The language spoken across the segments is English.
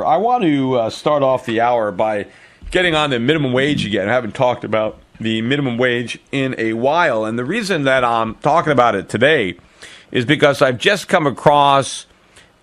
I want to start off the hour by getting on the minimum wage again. I haven't talked about the minimum wage in a while, and the reason that I'm talking about it today is because I've just come across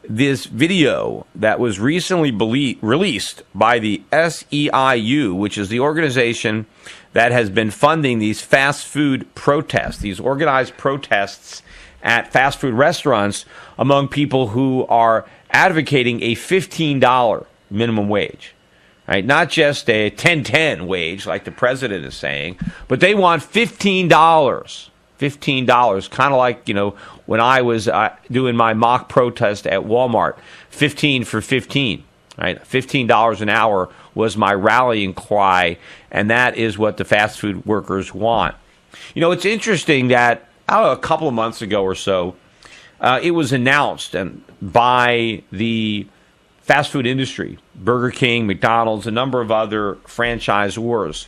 this video that was recently released by the SEIU, which is the organization that has been funding these fast food protests, these organized protests at fast food restaurants among people who are advocating a $15 minimum wage, right? Not just a 10-10 wage like the president is saying, but they want $15. $15, kind of like, when I was doing my mock protest at Walmart, 15 for 15, right? $15 an hour was my rallying cry, and that is what the fast food workers want. It's interesting that a couple of months ago or so, it was announced by the fast food industry, Burger King, McDonald's, a number of other franchisors,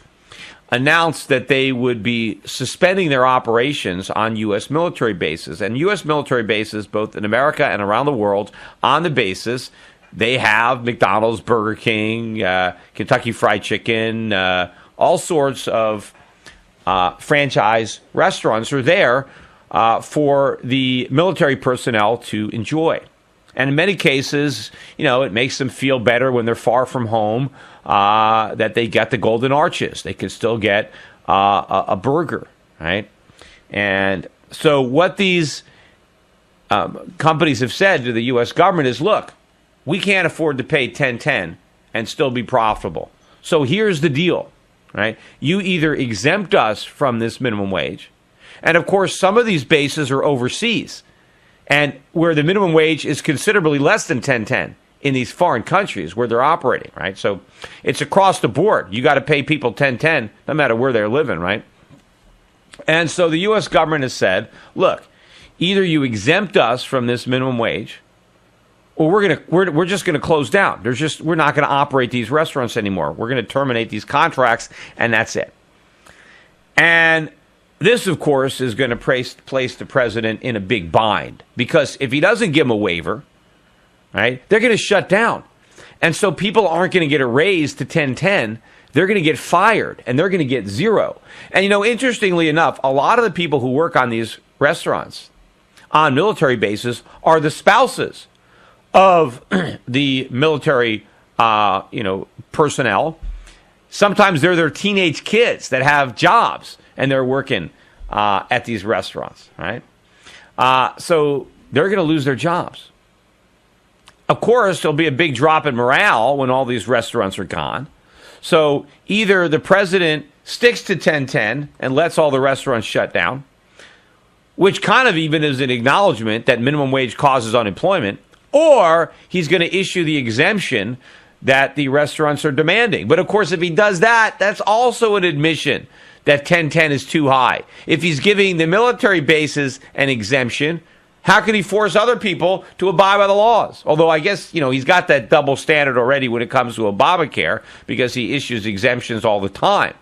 announced that they would be suspending their operations on U.S. military bases. And U.S. military bases, both in America and around the world, on the basis, they have McDonald's, Burger King, Kentucky Fried Chicken, all sorts of franchise restaurants are there for the military personnel to enjoy. And in many cases, it makes them feel better when they're far from home that they get the golden arches. They can still get a burger, right? And so what these companies have said to the U.S. government is, look, we can't afford to pay 10-10 and still be profitable. So here's the deal, right? You either exempt us from this minimum wage, and of course, some of these bases are overseas, and where the minimum wage is considerably less than 10-10 in these foreign countries where they're operating, right? So it's across the board. You got to pay people 10-10 no matter where they're living, right? And so the U.S. government has said, look, either you exempt us from this minimum wage, or we're just going to close down. We're not going to operate these restaurants anymore. We're going to terminate these contracts, and that's it. And this, of course, is going to place the president in a big bind, because if he doesn't give him a waiver, right, they're going to shut down. And so people aren't going to get a raise to 10-10. They're going to get fired, and they're going to get zero. And, interestingly enough, a lot of the people who work on these restaurants on military bases are the spouses of the military, personnel. Sometimes they're their teenage kids that have jobs and they're working at these restaurants, right? So they're going to lose their jobs. Of course, there'll be a big drop in morale when all these restaurants are gone. So either the president sticks to 10-10 and lets all the restaurants shut down, which kind of even is an acknowledgement that minimum wage causes unemployment, or he's going to issue the exemption that the restaurants are demanding. But of course, if he does that, that's also an admission that 10-10 is too high. If he's giving the military bases an exemption, how can he force other people to abide by the laws? Although I guess, he's got that double standard already when it comes to Obamacare, because he issues exemptions all the time.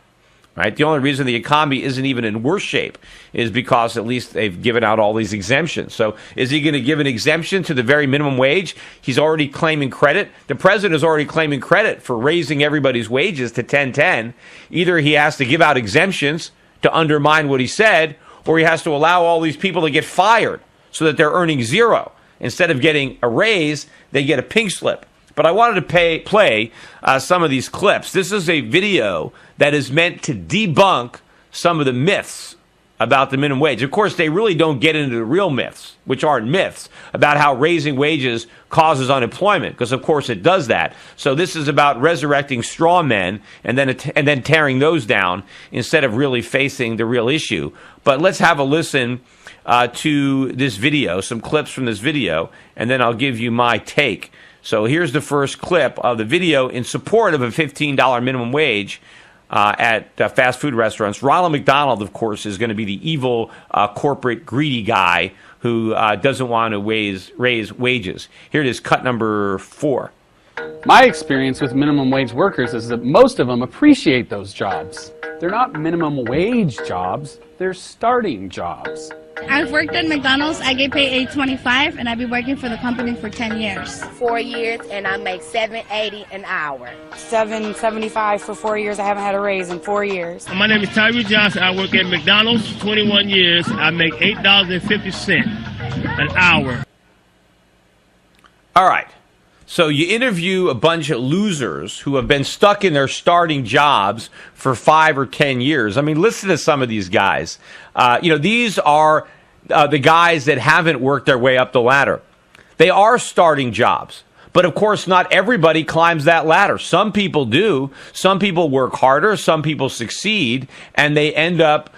Right? The only reason the economy isn't even in worse shape is because at least they've given out all these exemptions. So is he going to give an exemption to the very minimum wage? He's already claiming credit. The president is already claiming credit for raising everybody's wages to 10-10. Either he has to give out exemptions to undermine what he said, or he has to allow all these people to get fired so that they're earning zero. Instead of getting a raise, they get a pink slip. But I wanted to play some of these clips. This is a video that is meant to debunk some of the myths about the minimum wage. Of course, they really don't get into the real myths, which aren't myths, about how raising wages causes unemployment, because of course it does that. So this is about resurrecting straw men and then tearing those down instead of really facing the real issue. But let's have a listen to this video, some clips from this video, and then I'll give you my take. So here's the first clip of the video in support of a $15 minimum wage at fast food restaurants. Ronald McDonald, of course, is going to be the evil corporate greedy guy who doesn't want to raise wages. Here it is, cut number 4. My experience with minimum wage workers is that most of them appreciate those jobs. They're not minimum wage jobs, they're starting jobs. I've worked at McDonald's. I get paid $8.25, and I've been working for the company for 10 years. 4 years, and I make $7.80 an hour. $7.75 for 4 years. I haven't had a raise in 4 years. My name is Tyree Johnson. I work at McDonald's 21 years. I make $8.50 an hour. All right. So you interview a bunch of losers who have been stuck in their starting jobs for 5 or 10 years. I mean, listen to some of these guys. These are the guys that haven't worked their way up the ladder. They are starting jobs. But, of course, not everybody climbs that ladder. Some people do. Some people work harder. Some people succeed. And they end up,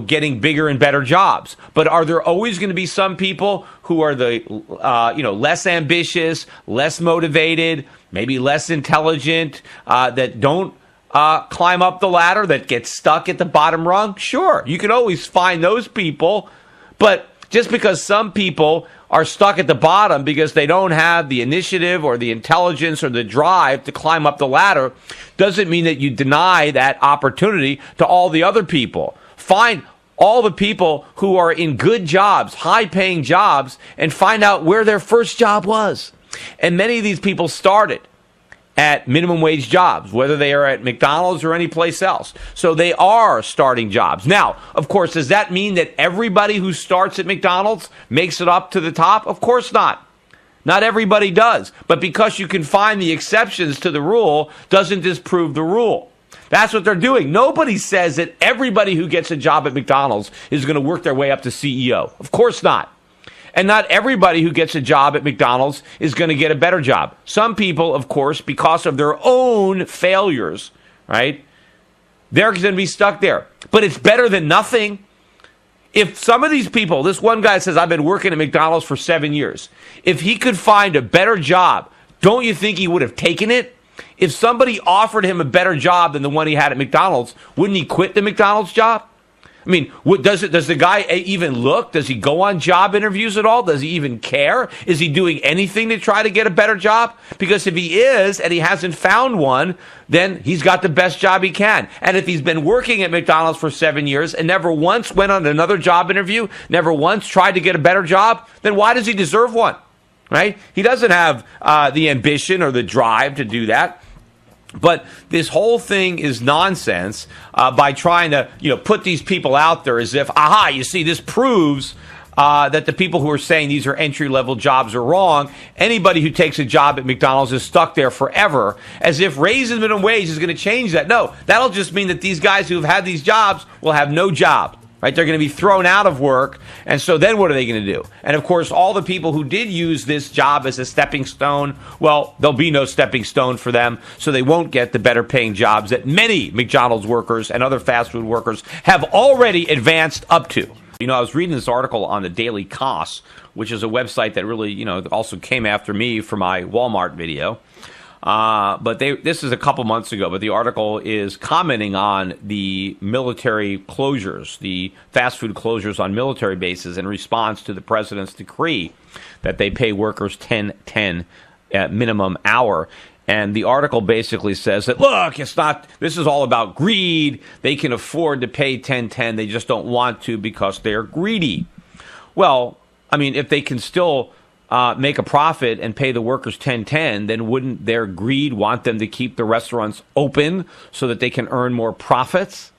getting bigger and better jobs. But are there always going to be some people who are less ambitious, less motivated, maybe less intelligent, that don't climb up the ladder, that get stuck at the bottom rung? Sure, you can always find those people. But just because some people are stuck at the bottom because they don't have the initiative or the intelligence or the drive to climb up the ladder doesn't mean that you deny that opportunity to all the other people. Find all the people who are in good jobs, high-paying jobs, and find out where their first job was. And many of these people started at minimum wage jobs, whether they are at McDonald's or any place else. So they are starting jobs. Now, of course, does that mean that everybody who starts at McDonald's makes it up to the top? Of course not. Not everybody does. But because you can find the exceptions to the rule doesn't disprove the rule. That's what they're doing. Nobody says that everybody who gets a job at McDonald's is going to work their way up to CEO. Of course not. And not everybody who gets a job at McDonald's is going to get a better job. Some people, of course, because of their own failures, right, they're going to be stuck there. But it's better than nothing. If some of these people, this one guy says, I've been working at McDonald's for 7 years. If he could find a better job, don't you think he would have taken it? If somebody offered him a better job than the one he had at McDonald's, wouldn't he quit the McDonald's job? I mean, does the guy even look? Does he go on job interviews at all? Does he even care? Is he doing anything to try to get a better job? Because if he is and he hasn't found one, then he's got the best job he can. And if he's been working at McDonald's for 7 years and never once went on another job interview, never once tried to get a better job, then why does he deserve one? Right? He doesn't have the ambition or the drive to do that. But this whole thing is nonsense by trying to, put these people out there as if, aha, you see, this proves that the people who are saying these are entry-level jobs are wrong. Anybody who takes a job at McDonald's is stuck there forever, as if raising minimum wage is going to change that. No, that'll just mean that these guys who have had these jobs will have no job. Right? They're going to be thrown out of work. And so then what are they going to do? And of course, all the people who did use this job as a stepping stone, well, there'll be no stepping stone for them. So they won't get the better paying jobs that many McDonald's workers and other fast food workers have already advanced up to. I was reading this article on the Daily Kos, which is a website that really, also came after me for my Walmart video. But this is a couple months ago, but the article is commenting on the military closures, the fast food closures on military bases in response to the president's decree that they pay workers $10.10 at minimum hour. And the article basically says that, look, this is all about greed. They can afford to pay $10.10. They just don't want to because they're greedy. Well, I mean, if they can still make a profit and pay the workers $10.10, then wouldn't their greed want them to keep the restaurants open so that they can earn more profits?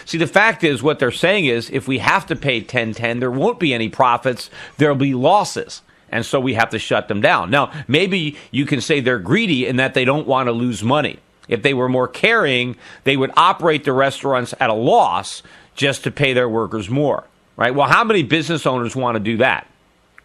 See, the fact is, what they're saying is, if we have to pay $10.10, there won't be any profits, there'll be losses. And so we have to shut them down. Now, maybe you can say they're greedy in that they don't want to lose money. If they were more caring, they would operate the restaurants at a loss just to pay their workers more, right? Well, how many business owners want to do that?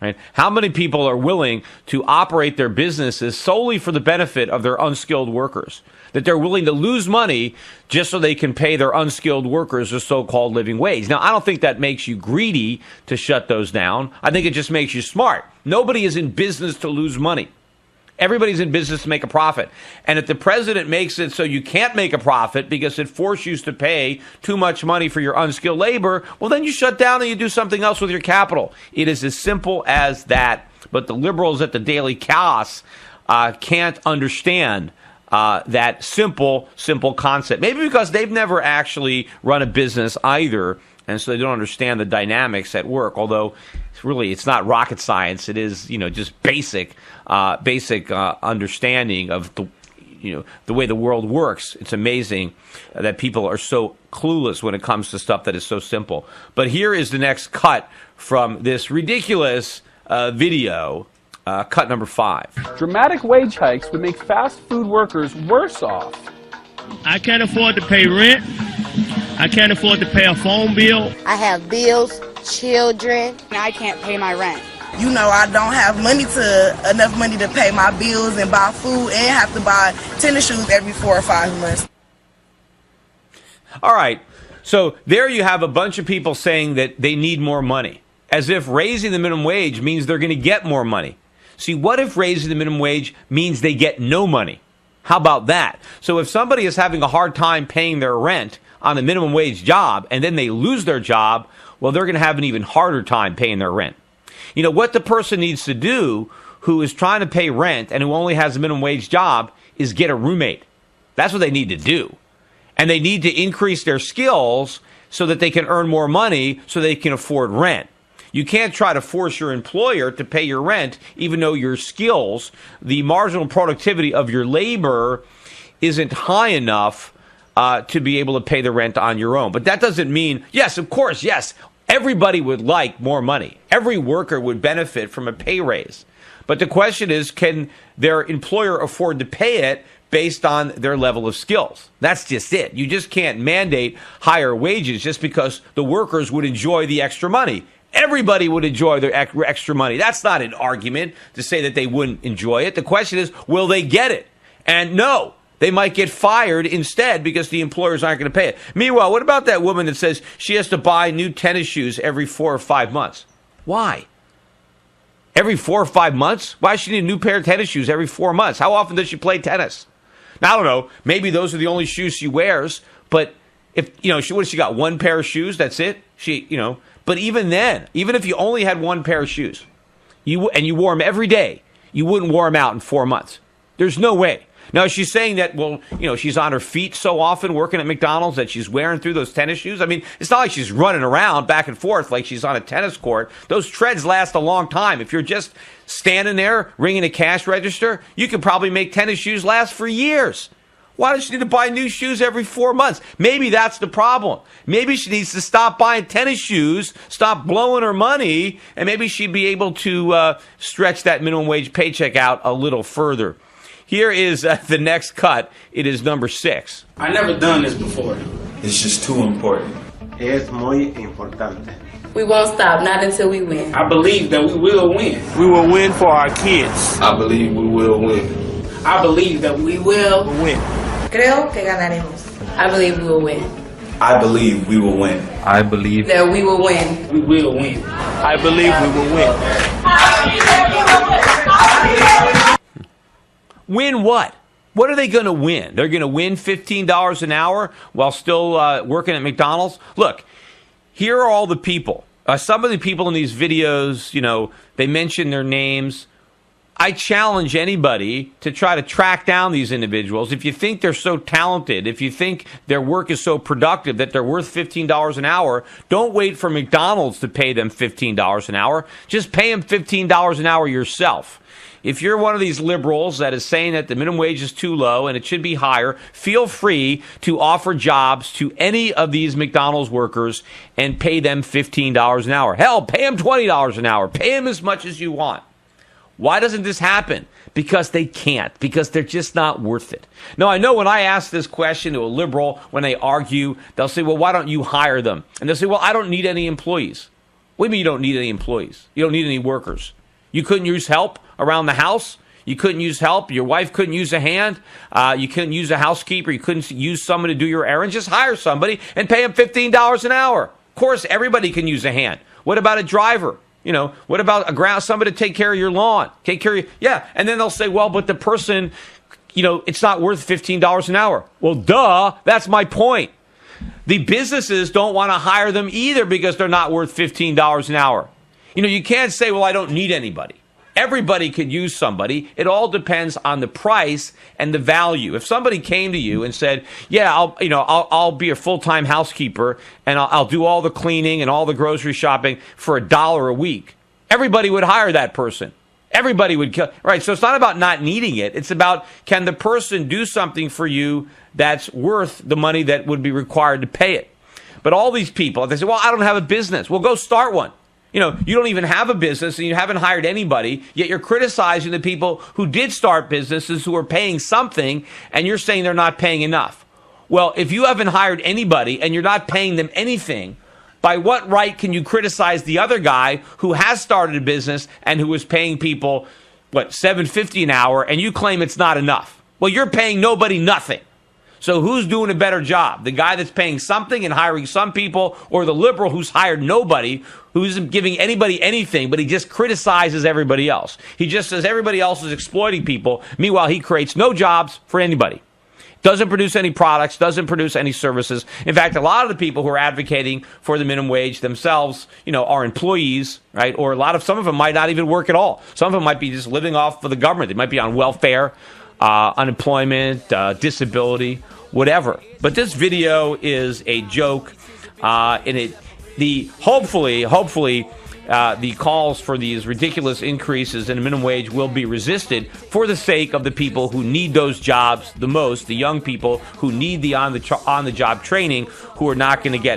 Right? How many people are willing to operate their businesses solely for the benefit of their unskilled workers? That they're willing to lose money just so they can pay their unskilled workers a so-called living wage. Now, I don't think that makes you greedy to shut those down. I think it just makes you smart. Nobody is in business to lose money. Everybody's in business to make a profit. And if the president makes it so you can't make a profit because it forces you to pay too much money for your unskilled labor, well, then you shut down and you do something else with your capital. It is as simple as that. But the liberals at the Daily Kos can't understand that simple concept. Maybe because they've never actually run a business either And so they don't understand the dynamics at work, although it's not rocket science. It is, just basic understanding of the way the world works. It's amazing that people are so clueless when it comes to stuff that is so simple. But here is the next cut from this ridiculous video, cut number 5. Dramatic wage hikes would make fast food workers worse off. I can't afford to pay rent. I can't afford to pay a phone bill. I have bills, children. And I can't pay my rent. You know, I don't have enough money to pay my bills and buy food and have to buy tennis shoes every 4 or 5 months. All right. So there you have a bunch of people saying that they need more money, as if raising the minimum wage means they're going to get more money. See, what if raising the minimum wage means they get no money? How about that? So if somebody is having a hard time paying their rent on a minimum wage job and then they lose their job, well, they're going to have an even harder time paying their rent. What the person needs to do who is trying to pay rent and who only has a minimum wage job is get a roommate. That's what they need to do. And they need to increase their skills so that they can earn more money so they can afford rent. You can't try to force your employer to pay your rent, even though your skills, the marginal productivity of your labor isn't high enough to be able to pay the rent on your own. But that doesn't mean, yes, of course, yes, everybody would like more money. Every worker would benefit from a pay raise. But the question is, can their employer afford to pay it based on their level of skills? That's just it. You just can't mandate higher wages just because the workers would enjoy the extra money. Everybody would enjoy their extra money. That's not an argument to say that they wouldn't enjoy it. The question is, will they get it? And no, they might get fired instead because the employers aren't going to pay it. Meanwhile, what about that woman that says she has to buy new tennis shoes every 4 or 5 months? Why? Every 4 or 5 months? Why does she need a new pair of tennis shoes every 4 months? How often does she play tennis? Now, I don't know. Maybe those are the only shoes she wears. But if, she got 1 pair of shoes, that's it. But even then, even if you only had 1 pair of shoes, and you wore them every day, you wouldn't wear them out in 4 months. There's no way. Now, she's saying that, she's on her feet so often working at McDonald's that she's wearing through those tennis shoes. I mean, it's not like she's running around back and forth like she's on a tennis court. Those treads last a long time. If you're just standing there ringing a cash register, you could probably make tennis shoes last for years. Why does she need to buy new shoes every 4 months? Maybe that's the problem. Maybe she needs to stop buying tennis shoes, stop blowing her money, and maybe she'd be able to stretch that minimum wage paycheck out a little further. Here is the next cut. It is number 6. I never done this before. It's just too important. Es muy importante. We won't stop, not until we win. I believe that we will win. We will win for our kids. I believe we will win. I believe that we will win. Creo que ganaremos. I believe we will win. I believe we will win. I believe that we will win. We will win. I believe we will win. Win what? What are they going to win? They're going to win $15 an hour while still working at McDonald's? Look, here are all the people. Some of the people in these videos, they mention their names. I challenge anybody to try to track down these individuals. If you think they're so talented, if you think their work is so productive that they're worth $15 an hour, don't wait for McDonald's to pay them $15 an hour. Just pay them $15 an hour yourself. If you're one of these liberals that is saying that the minimum wage is too low and it should be higher, feel free to offer jobs to any of these McDonald's workers and pay them $15 an hour. Hell, pay them $20 an hour. Pay them as much as you want. Why doesn't this happen? Because they can't. Because they're just not worth it. Now, I know when I ask this question to a liberal, when they argue, they'll say, well, why don't you hire them? And they'll say, well, I don't need any employees. What do you mean you don't need any employees? You don't need any workers. You couldn't use help around the house? You couldn't use help? Your wife couldn't use a hand? You couldn't use a housekeeper? You couldn't use someone to do your errands? Just hire somebody and pay them $15 an hour. Of course, everybody can use a hand. What about a driver? What about somebody to take care of your lawn? Take care of yeah. And then they'll say, well, but the person, it's not worth $15 an hour. Well, duh, that's my point. The businesses don't want to hire them either because they're not worth $15 an hour. You can't say, well, I don't need anybody. Everybody could use somebody. It all depends on the price and the value. If somebody came to you and said, "Yeah, I'll be a full-time housekeeper and I'll do all the cleaning and all the grocery shopping for $1 a week," everybody would hire that person. Everybody would kill. Right. So it's not about not needing it. It's about, can the person do something for you that's worth the money that would be required to pay it? But all these people, they say, "Well, I don't have a business." Well, go start one. You don't even have a business and you haven't hired anybody, yet you're criticizing the people who did start businesses who are paying something, and you're saying they're not paying enough. Well, if you haven't hired anybody and you're not paying them anything, by what right can you criticize the other guy who has started a business and who is paying people, $7.50 an hour, and you claim it's not enough? Well, you're paying nobody nothing. So who's doing a better job? The guy that's paying something and hiring some people, or the liberal who's hired nobody, who isn't giving anybody anything, but he just criticizes everybody else? He just says everybody else is exploiting people. Meanwhile, he creates no jobs for anybody. Doesn't produce any products, doesn't produce any services. In fact, a lot of the people who are advocating for the minimum wage themselves, are employees, right? Or some of them might not even work at all. Some of them might be just living off of the government. They might be on welfare, unemployment, disability, whatever. But this video is a joke, and hopefully, the calls for these ridiculous increases in the minimum wage will be resisted for the sake of the people who need those jobs the most, the young people who need the on-the-job training, who are not going to get it.